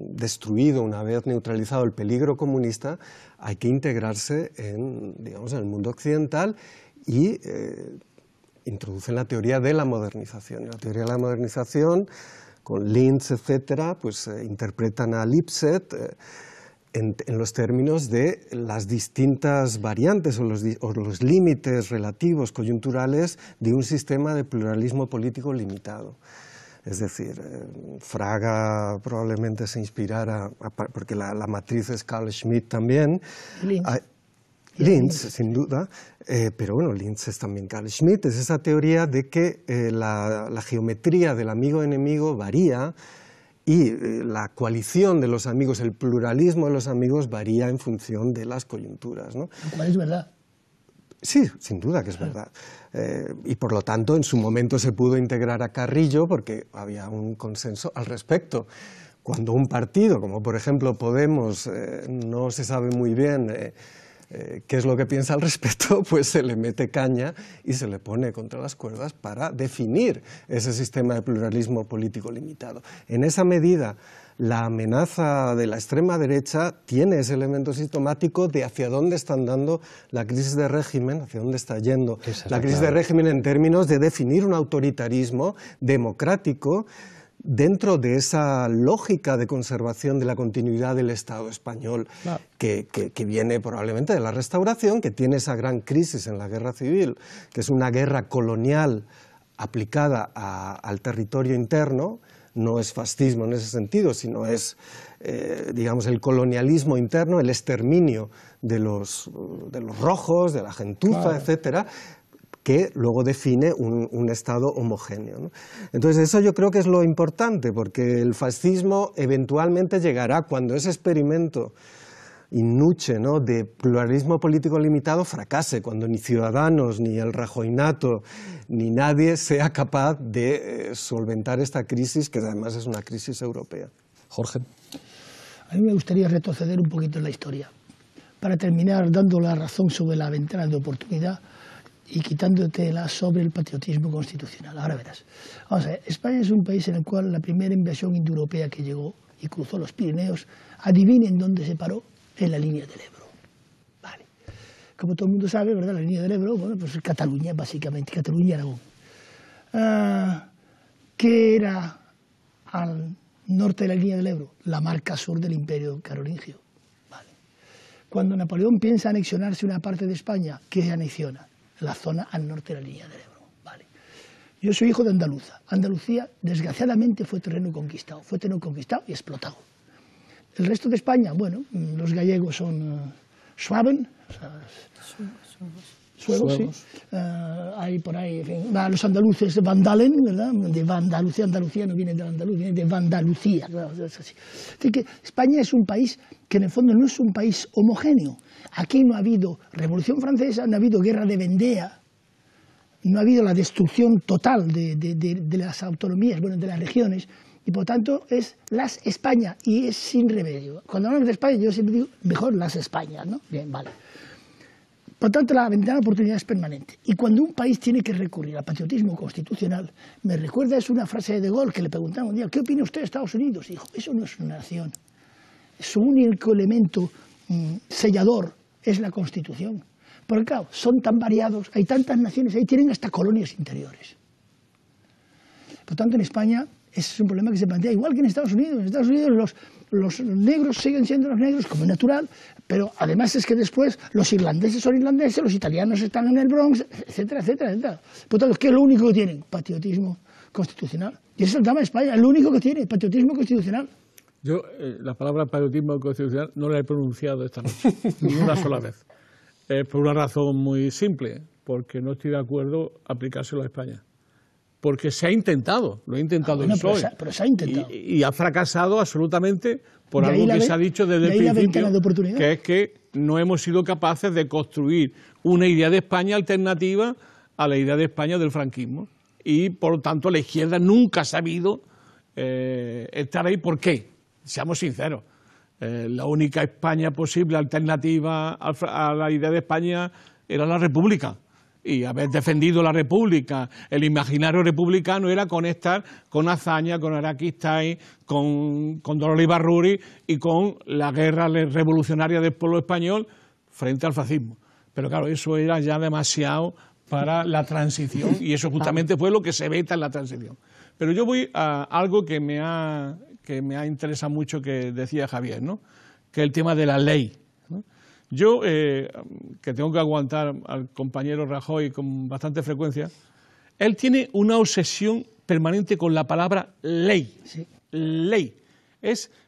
destruido, una vez neutralizado el peligro comunista, hay que integrarse en, digamos, en el mundo occidental y introducen la teoría de la modernización. Y la teoría de la modernización, con Lintz, etcétera, pues interpretan a Lipset en los términos de las distintas variantes o los límites relativos coyunturales de un sistema de pluralismo político limitado. Es decir, Fraga probablemente se inspirara, porque la matriz es Carl Schmitt también, Lintz, sin duda, pero bueno, Lintz es también Carl Schmitt, es esa teoría de que la geometría del amigo-enemigo varía y la coalición de los amigos, el pluralismo de los amigos varía en función de las coyunturas, ¿no? Lo cual es verdad. Sí, sin duda que es verdad. Y por lo tanto, en su momento se pudo integrar a Carrillo porque había un consenso al respecto. Cuando un partido, como por ejemplo Podemos, no se sabe muy bien qué es lo que piensa al respecto, pues se le mete caña y se le pone contra las cuerdas para definir ese sistema de pluralismo político limitado. En esa medida, la amenaza de la extrema derecha tiene ese elemento sintomático de hacia dónde está andando la crisis de régimen, hacia dónde está yendo la crisis de régimen en términos de definir un autoritarismo democrático dentro de esa lógica de conservación de la continuidad del Estado español, claro, que viene probablemente de la Restauración, que tiene esa gran crisis en la Guerra Civil, que es una guerra colonial aplicada al territorio interno. No es fascismo en ese sentido, sino es, digamos, el colonialismo interno, el exterminio de los rojos, de la gentuza, claro, etcétera, que luego define un Estado homogéneo, ¿no? Entonces eso yo creo que es lo importante, porque el fascismo eventualmente llegará cuando ese experimento Nuche, ¿no?, de pluralismo político limitado fracase, cuando ni Ciudadanos, ni el Rajoynato, ni nadie sea capaz de solventar esta crisis, que además es una crisis europea. Jorge. A mí me gustaría retroceder un poquito en la historia, para terminar dando la razón sobre la ventana de oportunidad y quitándotela sobre el patriotismo constitucional. Ahora verás. Vamos a ver, España es un país en el cual la primera invasión indoeuropea que llegó y cruzó los Pirineos, adivinen dónde se paró, en la línea del Ebro. Vale. Como todo el mundo sabe, ¿verdad? La línea del Ebro, bueno, pues Cataluña, básicamente, Cataluña y Aragón. ¿Qué era al norte de la línea del Ebro? La marca sur del Imperio Carolingio. Vale. Cuando Napoleón piensa anexionarse una parte de España, ¿qué se anexiona? La zona al norte de la línea del Ebro. Vale. Yo soy hijo de andaluza. Andalucía, desgraciadamente, fue terreno conquistado y explotado. El resto de España, bueno, los gallegos son Schwaben, o sea, suevos, sí. Hay por ahí, en fin, los andaluces Vandalen, ¿verdad? De Andalucía, Andalucía no viene de Andaluz, viene de Vandalucía. Es así. Así que España es un país que en el fondo no es un país homogéneo. Aquí no ha habido Revolución Francesa, no ha habido guerra de Vendée, no ha habido la destrucción total de las autonomías, bueno, de las regiones. Y por tanto es las España, y es sin remedio. Cuando hablamos de España yo siempre digo, mejor las Españas, ¿no? Bien, vale. Por tanto la ventana de oportunidad es permanente. Y cuando un país tiene que recurrir al patriotismo constitucional, me recuerda, es una frase de Gaulle que le preguntaron un día, ¿qué opina usted de Estados Unidos? Y dijo, eso no es una nación. Su único elemento sellador es la Constitución. Porque claro, son tan variados, hay tantas naciones, ahí tienen hasta colonias interiores. Por tanto en España ese es un problema que se plantea igual que en Estados Unidos. En Estados Unidos los negros siguen siendo los negros, como es natural, pero además es que después los irlandeses son irlandeses, los italianos están en el Bronx, etcétera, etcétera, etcétera. Por tanto, ¿qué es lo único que tienen? Patriotismo constitucional. Y ese es el tema de España, lo único que tiene, patriotismo constitucional. Yo la palabra patriotismo constitucional no la he pronunciado esta noche, ni una sola vez. Por una razón muy simple, porque no estoy de acuerdo aplicárselo a España. Porque se ha intentado, lo ha intentado el PSOE, pero se ha intentado. Y ha fracasado absolutamente por algo que se ha dicho desde el principio, que es que no hemos sido capaces de construir una idea de España alternativa a la idea de España del franquismo. Y por lo tanto la izquierda nunca ha sabido estar ahí. ¿Por qué? Seamos sinceros. La única España posible alternativa a la idea de España era la República. Y haber defendido la República, el imaginario republicano era conectar con Azaña, con Araquistáin, con Dolores Ibarruri y con la guerra revolucionaria del pueblo español frente al fascismo. Pero claro, eso era ya demasiado para la transición y eso justamente fue lo que se veta en la transición. Pero yo voy a algo que me ha interesado mucho que decía Javier, ¿no? Que es el tema de la ley. Yo, que tengo que aguantar al compañero Rajoy con bastante frecuencia, él tiene una obsesión permanente con la palabra ley. Sí. Ley.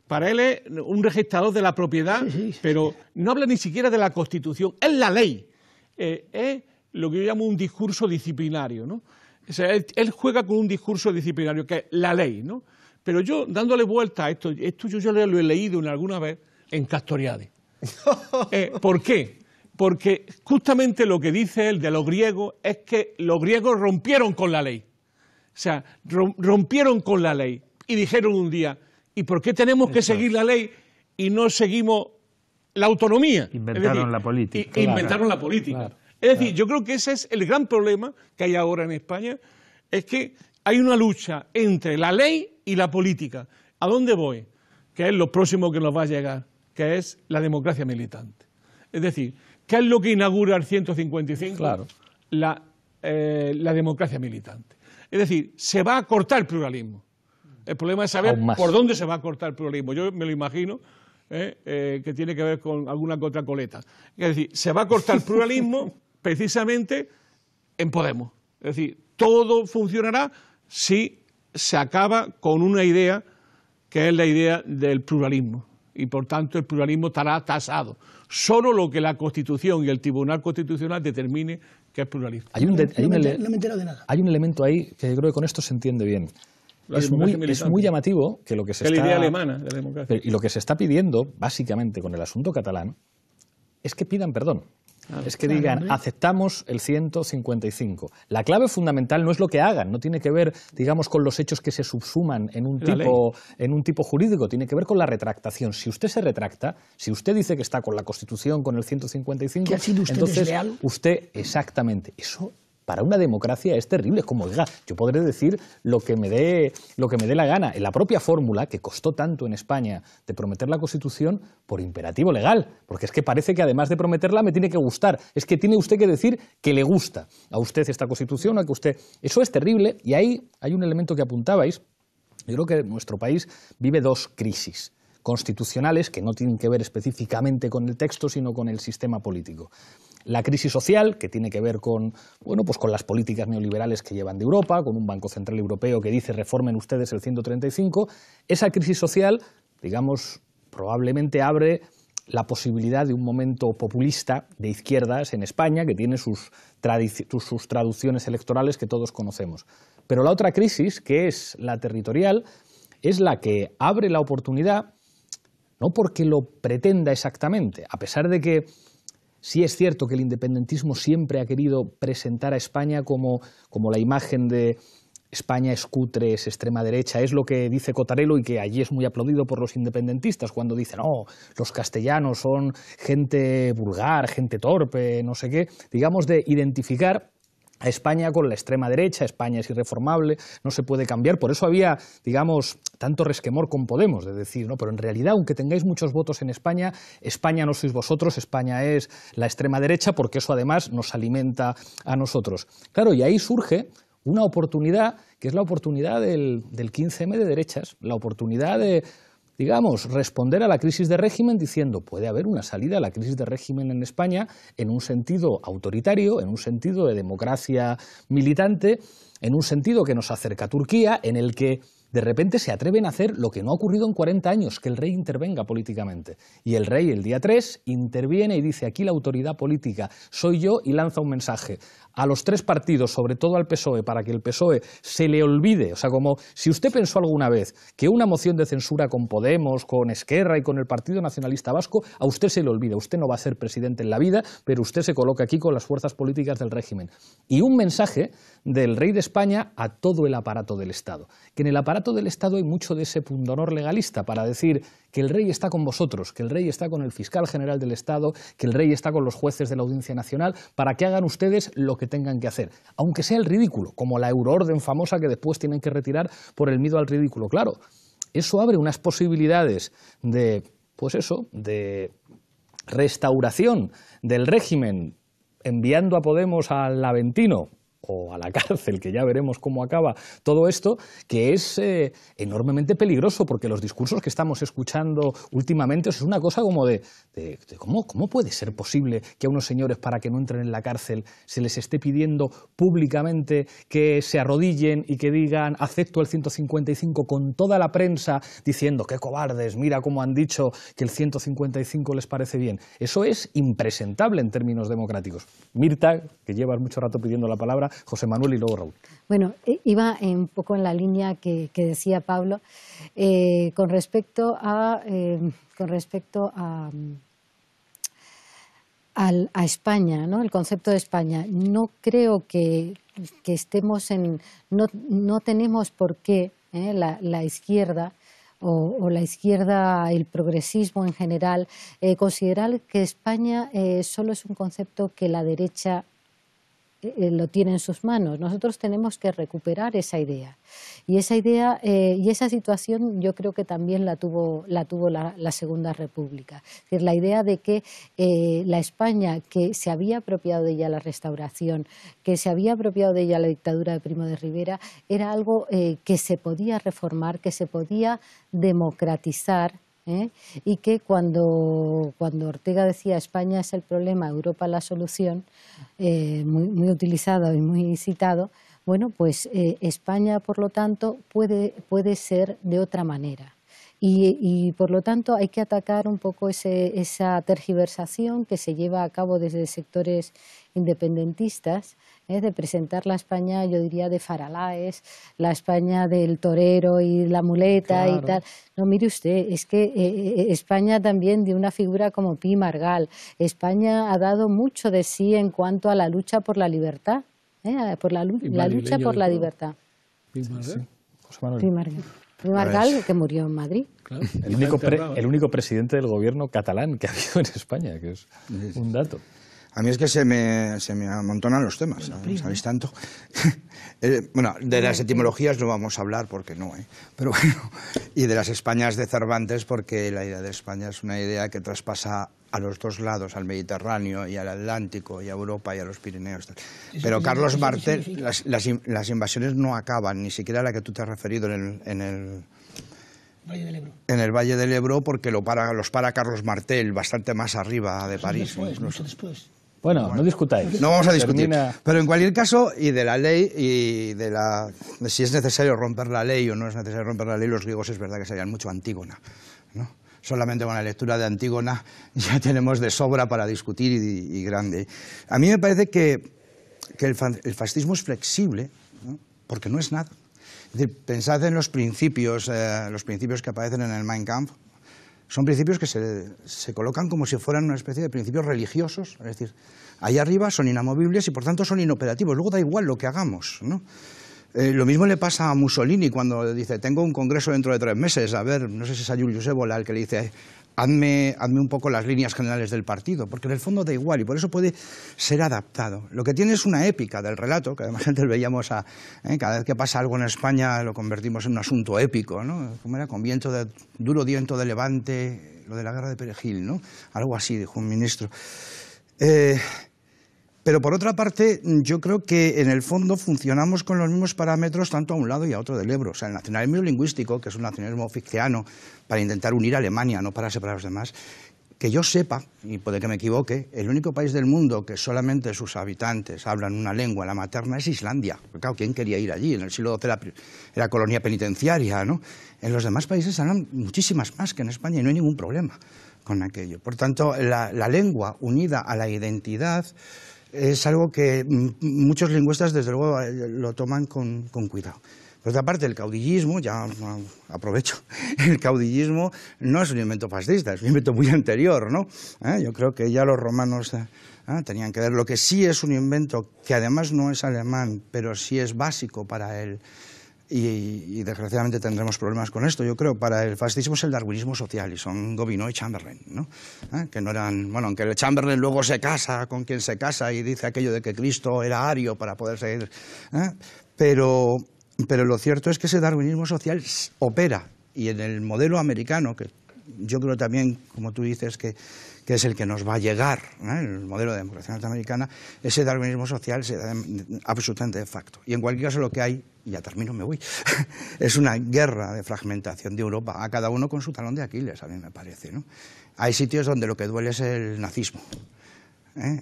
Para él es un registrador de la propiedad, pero no habla ni siquiera de la Constitución, es la ley. Es lo que yo llamo un discurso disciplinario, ¿no? O sea, él juega con un discurso disciplinario, que es la ley, ¿no? Pero yo, dándole vuelta a esto yo ya lo he leído alguna vez en Castoriadis. ¿Por qué? Porque justamente lo que dice él de los griegos es que los griegos rompieron con la ley. O sea, rompieron con la ley y dijeron un día, ¿y por qué tenemos que seguir la ley y no seguimos la autonomía? Inventaron la política. Inventaron la política. Claro. Es decir, yo creo que ese es el gran problema que hay ahora en España, es que hay una lucha entre la ley y la política. ¿A dónde voy? Que es lo próximo que nos va a llegar, que es la democracia militante. Es decir, ¿qué es lo que inaugura el 155? Claro. La democracia militante. Es decir, se va a cortar el pluralismo. El problema es saber por dónde se va a cortar el pluralismo. Yo me lo imagino que tiene que ver con alguna contracoleta. Es decir, se va a cortar el pluralismo precisamente en Podemos. Es decir, todo funcionará si se acaba con una idea que es la idea del pluralismo. Y por tanto el pluralismo estará tasado. Solo lo que la Constitución y el Tribunal Constitucional determine que es pluralismo. No me entero de nada. Hay un elemento ahí que yo creo que con esto se entiende bien. es muy llamativo que lo que se es está... la idea alemana de la democracia. Y lo que se está pidiendo, básicamente, con el asunto catalán, es que pidan perdón. Es que digan, aceptamos el 155. La clave fundamental no es lo que hagan, no tiene que ver, digamos, con los hechos que se subsuman en un tipo jurídico, tiene que ver con la retractación. Si usted se retracta, si usted dice que está con la Constitución, con el 155, ¿que ha sido usted entonces desleal? usted, exactamente, eso para una democracia es terrible. Es como, oiga, yo podré decir lo que me dé la gana. En la propia fórmula, que costó tanto en España de prometer la Constitución, por imperativo legal, porque es que parece que además de prometerla me tiene que gustar. Es que tiene usted que decir que le gusta a usted esta Constitución, a que usted... Eso es terrible, y ahí hay un elemento que apuntabais. Yo creo que nuestro país vive dos crisis constitucionales que no tienen que ver específicamente con el texto, sino con el sistema político. La crisis social, que tiene que ver con, bueno, pues con las políticas neoliberales que llevan de Europa, con un Banco Central Europeo que dice reformen ustedes el 135. Esa crisis social, digamos, probablemente abre la posibilidad de un momento populista de izquierdas en España, que tiene sus traducciones electorales que todos conocemos. Pero la otra crisis, que es la territorial, es la que abre la oportunidad, no porque lo pretenda exactamente, a pesar de que sí es cierto que el independentismo siempre ha querido presentar a España como la imagen de España es cutre, es extrema derecha, es lo que dice Cottarello y que allí es muy aplaudido por los independentistas cuando dicen, no, los castellanos son gente vulgar, gente torpe, no sé qué, digamos de identificar a España con la extrema derecha. España es irreformable, no se puede cambiar. Por eso había, digamos, tanto resquemor con Podemos, de decir, no, pero en realidad, aunque tengáis muchos votos en España, España no sois vosotros, España es la extrema derecha, porque eso además nos alimenta a nosotros. Claro, y ahí surge una oportunidad, que es la oportunidad del 15M de derechas, la oportunidad de, digamos, responder a la crisis de régimen diciendo, puede haber una salida a la crisis de régimen en España en un sentido autoritario, en un sentido de democracia militante, en un sentido que nos acerca a Turquía, en el que de repente se atreven a hacer lo que no ha ocurrido en 40 años, que el rey intervenga políticamente. Y el rey el día 3 interviene y dice, aquí la autoridad política soy yo, y lanza un mensaje a los tres partidos, sobre todo al PSOE, para que el PSOE se le olvide. O sea, como si usted pensó alguna vez que una moción de censura con Podemos, con Esquerra y con el Partido Nacionalista Vasco, a usted se le olvida. Usted no va a ser presidente en la vida, pero usted se coloca aquí con las fuerzas políticas del régimen. Y un mensaje del rey de España a todo el aparato del Estado. Que en el aparato del Estado hay mucho de ese pundonor legalista para decir que el rey está con vosotros, que el rey está con el fiscal general del Estado, que el rey está con los jueces de la Audiencia Nacional, para que hagan ustedes lo que tengan que hacer, aunque sea el ridículo, como la euroorden famosa que después tienen que retirar por el miedo al ridículo. Claro, eso abre unas posibilidades de, pues eso, de restauración del régimen, enviando a Podemos al Aventino o a la cárcel, que ya veremos cómo acaba todo esto, que es enormemente peligroso, porque los discursos que estamos escuchando últimamente es una cosa como de ¿cómo puede ser posible que a unos señores, para que no entren en la cárcel, se les esté pidiendo públicamente que se arrodillen y que digan acepto el 155, con toda la prensa diciendo qué cobardes, mira cómo han dicho que el 155 les parece bien? Eso es impresentable en términos democráticos. Mirta, que llevas mucho rato pidiendo la palabra, José Manuel y luego Raúl. Bueno, iba un poco en la línea que decía Pablo con respecto a España, ¿no? El concepto de España. No creo que estemos en... No tenemos por qué la izquierda o la izquierda, el progresismo en general, considerar que España solo es un concepto que la derecha lo tiene en sus manos. Nosotros tenemos que recuperar esa idea. Y esa idea y esa situación yo creo que también la tuvo la Segunda República. Es decir, la idea de que la España que se había apropiado de ella la Restauración, que se había apropiado de ella la dictadura de Primo de Rivera, era algo que se podía reformar, que se podía democratizar, y que cuando Ortega decía España es el problema, Europa la solución, muy utilizado y muy citado, bueno, pues España, por lo tanto, puede ser de otra manera. Y por lo tanto hay que atacar un poco esa tergiversación que se lleva a cabo desde sectores independentistas, de presentar la España, yo diría, de Faralaes, la España del torero y la muleta, claro, y tal. No, mire usted, es que España también de una figura como Pi Margall. España ha dado mucho de sí en cuanto a la lucha por la libertad, por la lucha por la libertad. Pi Margall. Pi Margall. Pi Margall, que murió en Madrid. Claro. El único presidente del gobierno catalán que ha habido en España, que es un dato. A mí es que se me amontonan los temas, ¿sabéis tanto? Bueno, de las etimologías no vamos a hablar porque no, pero bueno, y de las Españas de Cervantes porque la idea de España es una idea que traspasa a los dos lados, al Mediterráneo y al Atlántico y a Europa y a los Pirineos. Pero Carlos Martel, las invasiones no acaban, ni siquiera la que tú te has referido en el Valle del Ebro. En el Valle del Ebro porque los para Carlos Martel, bastante más arriba de París. Mucho después. Bueno, no discutáis. No vamos a discutir. Pero en cualquier caso, y de la ley, y de si es necesario romper la ley o no es necesario romper la ley, los griegos es verdad que sabían mucho Antígona, ¿no? Solamente con la lectura de Antígona ya tenemos de sobra para discutir y grande. A mí me parece que el fascismo es flexible, ¿no? Porque no es nada. Es decir, pensad en los principios que aparecen en el Mein Kampf. Son principios que se colocan como si fueran una especie de principios religiosos, es decir, ahí arriba son inamovibles y por tanto son inoperativos, luego da igual lo que hagamos, ¿no? Lo mismo le pasa a Mussolini cuando dice, tengo un congreso dentro de 3 meses, a ver, no sé si es a Julius Evola el que le dice, hazme un poco las líneas generales del partido, porque en el fondo da igual y por eso puede ser adaptado. Lo que tiene es una épica del relato, que además antes veíamos cada vez que pasa algo en España lo convertimos en un asunto épico, ¿no? Como era, con duro viento de levante, lo de la guerra de Perejil, ¿no? Algo así, dijo un ministro. Pero por otra parte, yo creo que en el fondo funcionamos con los mismos parámetros tanto a un lado y a otro del Ebro. O sea, el nacionalismo lingüístico, que es un nacionalismo fictiano para intentar unir a Alemania, no para separar a los demás, que yo sepa, y puede que me equivoque, el único país del mundo que solamente sus habitantes hablan una lengua, la materna, es Islandia. Porque, claro, ¿quién quería ir allí? En el siglo XII era colonia penitenciaria, ¿no? En los demás países hablan muchísimas más que en España y no hay ningún problema con aquello. Por tanto, la lengua unida a la identidad es algo que muchos lingüistas, desde luego, lo toman con cuidado. Por otra parte, el caudillismo, ya aprovecho, el caudillismo no es un invento fascista, es un invento muy anterior, ¿no? Yo creo que ya los romanos tenían que ver. Lo que sí es un invento, que además no es alemán, pero sí es básico para él, y desgraciadamente tendremos problemas con esto, yo creo, para el fascismo es el darwinismo social, y son Gobineau y Chamberlain, ¿no? Que no eran, bueno, aunque el Chamberlain luego se casa con quien se casa y dice aquello de que Cristo era ario para poder seguir, pero lo cierto es que ese darwinismo social opera, y en el modelo americano, que yo creo también, como tú dices, que es el que nos va a llegar, el modelo de democracia norteamericana, ese darwinismo social se da absolutamente de facto. Y en cualquier caso lo que hay, y ya termino, me voy, es una guerra de fragmentación de Europa, a cada uno con su talón de Aquiles, a mí me parece, ¿no? Hay sitios donde lo que duele es el nazismo.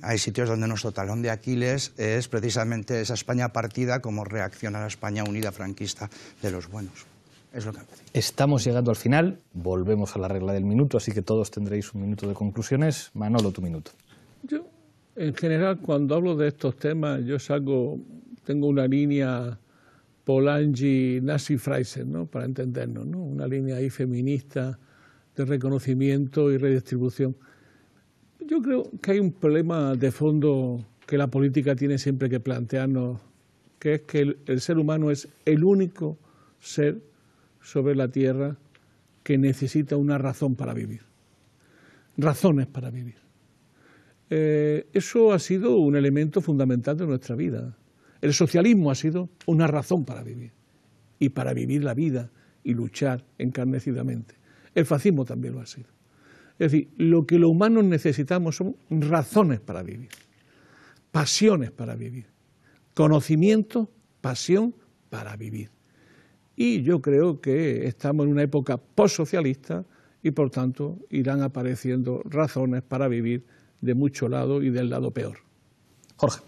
Hay sitios donde nuestro talón de Aquiles es precisamente esa España partida como reacción a la España unida franquista de los buenos. Es lo que me parece. Estamos llegando al final, volvemos a la regla del minuto, así que todos tendréis un minuto de conclusiones. Manolo, tu minuto. Yo, en general, cuando hablo de estos temas, tengo una línea Polanyi-Nazi-Fraser, ¿no? Para entendernos, ¿no? Una línea ahí feminista de reconocimiento y redistribución. Yo creo que hay un problema de fondo que la política tiene siempre que plantearnos, que es que el ser humano es el único ser sobre la Tierra que necesita una razón para vivir. Razones para vivir. Eso ha sido un elemento fundamental de nuestra vida. El socialismo ha sido una razón para vivir, y para vivir la vida y luchar encarnecidamente. El fascismo también lo ha sido. Es decir, lo que los humanos necesitamos son razones para vivir, pasiones para vivir, conocimiento, pasión para vivir. Y yo creo que estamos en una época postsocialista y, por tanto, irán apareciendo razones para vivir de mucho lado y del lado peor. Jorge.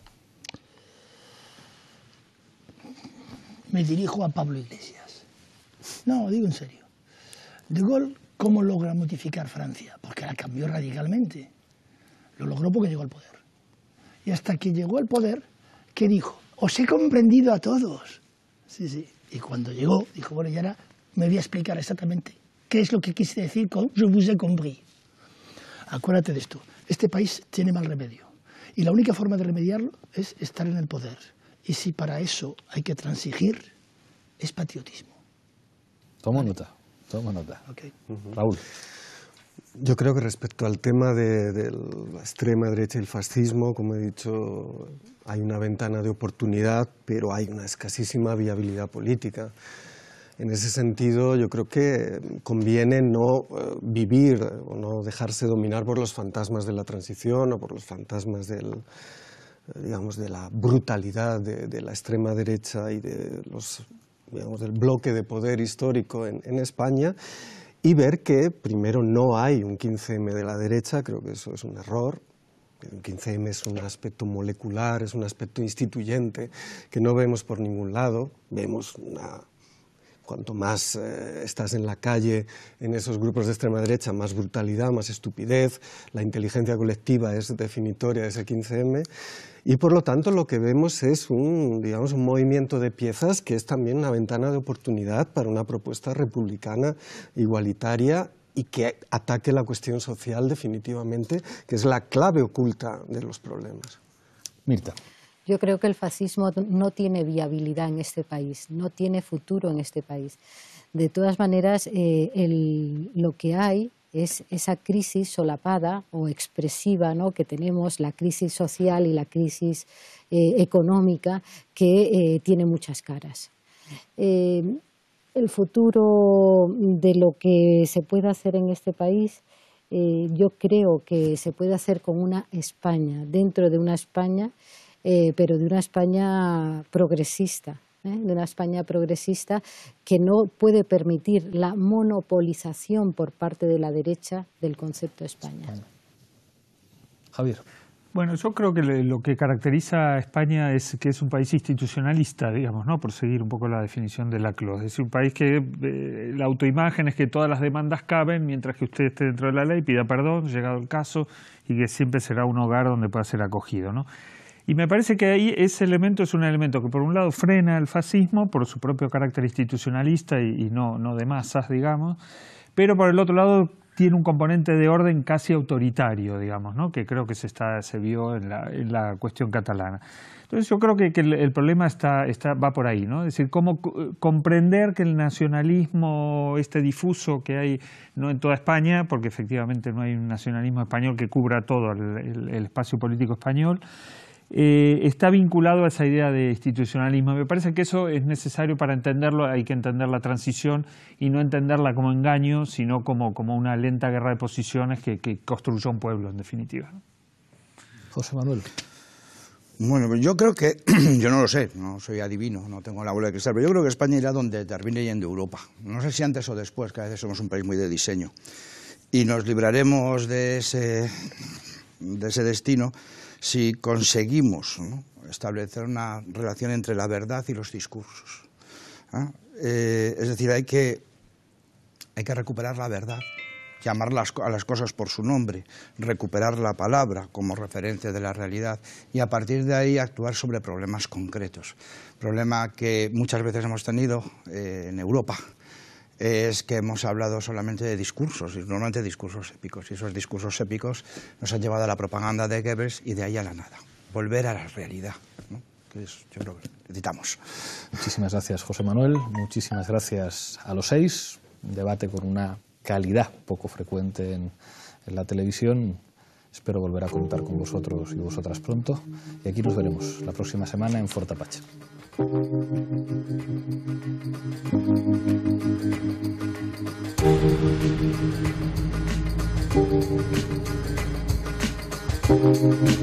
Me dirijo a Pablo Iglesias. No, digo en serio. De Gaulle, ¿cómo logra modificar Francia? Porque la cambió radicalmente. Lo logró porque llegó al poder. Y hasta que llegó al poder, ¿qué dijo? Os he comprendido a todos. Sí, sí. Y cuando llegó, dijo, bueno, y ahora me voy a explicar exactamente qué es lo que quise decir con je vous ai compris. Acuérdate de esto. Este país tiene mal remedio. Y la única forma de remediarlo es estar en el poder. Y si para eso hay que transigir, es patriotismo. Tomo nota, tomo nota. Okay. Raúl. Yo creo que respecto al tema de la extrema derecha y el fascismo, como he dicho, hay una ventana de oportunidad, pero hay una escasísima viabilidad política. En ese sentido, yo creo que conviene no vivir o no dejarse dominar por los fantasmas de la transición o por los fantasmas del, digamos, de la brutalidad de la extrema derecha y de digamos, del bloque de poder histórico en España, y ver que, primero, no hay un 15M de la derecha, creo que eso es un error. Un 15M es un aspecto molecular, es un aspecto instituyente que no vemos por ningún lado. Vemos cuanto más estás en la calle, en esos grupos de extrema derecha, más brutalidad, más estupidez. La inteligencia colectiva es definitoria de ese 15M. Y por lo tanto lo que vemos es digamos, un movimiento de piezas que es también una ventana de oportunidad para una propuesta republicana, igualitaria y que ataque la cuestión social definitivamente, que es la clave oculta de los problemas. Mirta. Yo creo que el fascismo no tiene viabilidad en este país, no tiene futuro en este país. De todas maneras, lo que hay es esa crisis solapada o expresiva, ¿no?, que tenemos, la crisis social y la crisis económica, que tiene muchas caras. El futuro de lo que se puede hacer en este país, yo creo que se puede hacer con una España, dentro de una España, pero de una España progresista. De una España progresista que no puede permitir la monopolización por parte de la derecha del concepto de España. Javier. Bueno, yo creo que lo que caracteriza a España es que es un país institucionalista, digamos, ¿no? Por seguir un poco la definición de Laclos. Es decir, un país que la autoimagen es que todas las demandas caben mientras que usted esté dentro de la ley, pida perdón, llegado el caso, y que siempre será un hogar donde pueda ser acogido, ¿no? Y me parece que ahí ese elemento es un elemento que por un lado frena el fascismo por su propio carácter institucionalista y no de masas, digamos, pero por el otro lado tiene un componente de orden casi autoritario, digamos, ¿no?, que creo que se vio en la cuestión catalana. Entonces yo creo que el problema va por ahí, ¿no? Es decir, cómo comprender que el nacionalismo difuso que hay, no en toda España, porque efectivamente no hay un nacionalismo español que cubra todo el espacio político español, está vinculado a esa idea de institucionalismo. Me parece que eso es necesario para entenderlo, hay que entender la transición y no entenderla como engaño, sino como una lenta guerra de posiciones que construyó un pueblo, en definitiva. José Manuel. Bueno, pues yo creo que, yo no lo sé, no soy adivino, no tengo la bola de cristal, pero yo creo que España irá donde termine yendo Europa. No sé si antes o después, que a veces somos un país muy de diseño. Y nos libraremos de ese destino si conseguimos, ¿no?, establecer una relación entre la verdad y los discursos. Es decir, hay que recuperar la verdad, llamar a las cosas por su nombre, recuperar la palabra como referencia de la realidad y a partir de ahí actuar sobre problemas concretos. Problema que muchas veces hemos tenido en Europa es que hemos hablado solamente de discursos, y normalmente discursos épicos, y esos discursos épicos nos han llevado a la propaganda de Goebbels y de ahí a la nada. Volver a la realidad, ¿no? Entonces, yo creo que necesitamos. Muchísimas gracias, José Manuel. Muchísimas gracias a los 6. Un debate con una calidad poco frecuente en la televisión. Espero volver a contar con vosotros y vosotras pronto. Y aquí nos veremos la próxima semana en Fort Apache. Thank you.